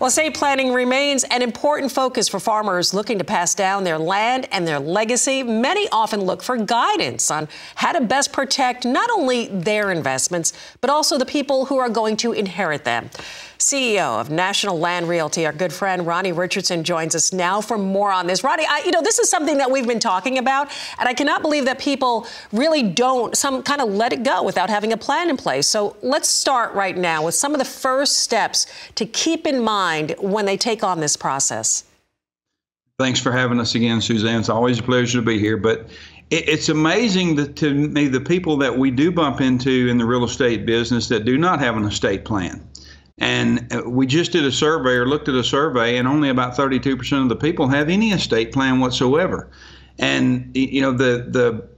Well, estate planning remains an important focus for farmers looking to pass down their land and their legacy. Many often look for guidance on how to best protect not only their investments, but also the people who are going to inherit them. CEO of National Land Realty, our good friend Ronnie Richardson, joins us now for more on this. Ronnie, this is something that we've been talking about, and I cannot believe that people really don't kind of let it go without having a plan in place. So let's start right now with some of the first steps to keep in mind when they take on this process. Thanks for having us again, Suzanne. It's always a pleasure to be here. But it's amazing that, to me, the people that we do bump into in the real estate business that do not have an estate plan. And we just did a survey or looked at a survey, and only about 32% of the people have any estate plan whatsoever. And, the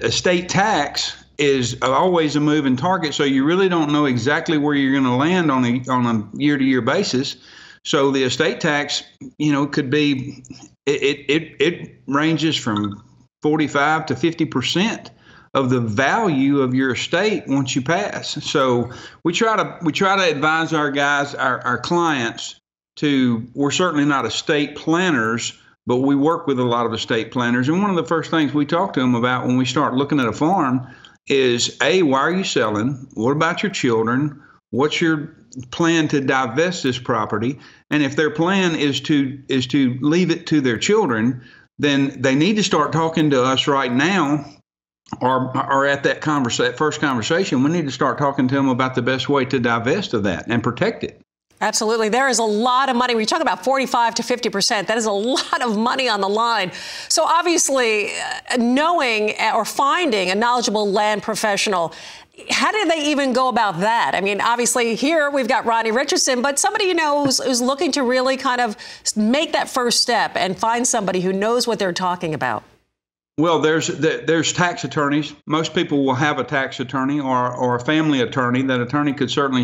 estate tax is always a moving target, so you really don't know exactly where you're going to land on a year-to-year basis. So the estate tax, could be, it ranges from 45 to 50% of the value of your estate once you pass. So we try to advise our guys, our clients, we're certainly not estate planners, but we work with a lot of estate planners. And one of the first things we talk to them about when we start looking at a farm is, A, why are you selling? What about your children? What's your plan to divest this property? And if their plan is to leave it to their children, then they need to start talking to us right now, or at that first conversation. We need to start talking to them about the best way to divest of that and protect it. Absolutely. There is a lot of money. We talk about 45 to 50%. That is a lot of money on the line. So obviously, knowing or finding a knowledgeable land professional, how did they even go about that? I mean, obviously here we've got Ronnie Richardson, but somebody, who's looking to really kind of make that first step and find somebody who knows what they're talking about. Well, there's tax attorneys. Most people will have a tax attorney or a family attorney. That attorney could certainly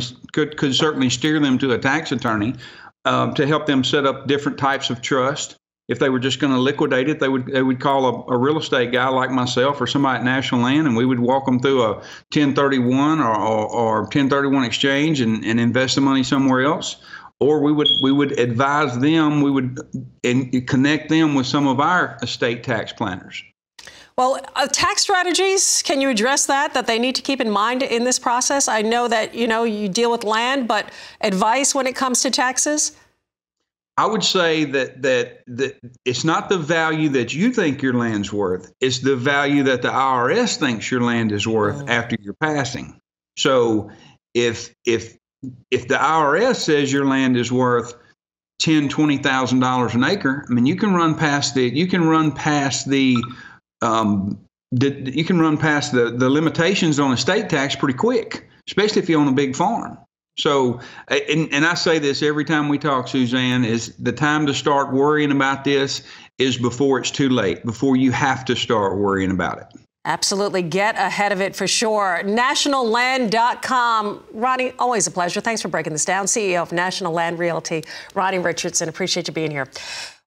steer them to a tax attorney to help them set up different types of trust. If they were just going to liquidate it, they would call a real estate guy like myself or somebody at National Land, and we would walk them through a 1031 or 1031 exchange and invest the money somewhere else. Or we would advise them. We would connect them with some of our estate tax planners. Well, tax strategies, can you address that they need to keep in mind in this process? I know that, you deal with land, but advice when it comes to taxes? I would say that it's not the value that you think your land's worth. It's the value that the IRS thinks your land is worth after your passing. So if the IRS says your land is worth $10,000–$20,000 an acre, I mean, you can run past the limitations on estate tax pretty quick, especially if you own a big farm. So, and I say this every time we talk, Suzanne, is the time to start worrying about this is before it's too late, before you have to start worrying about it. Absolutely. Get ahead of it for sure. NationalLand.com. Ronnie, always a pleasure. Thanks for breaking this down. CEO of National Land Realty, Ronnie Richardson. Appreciate you being here.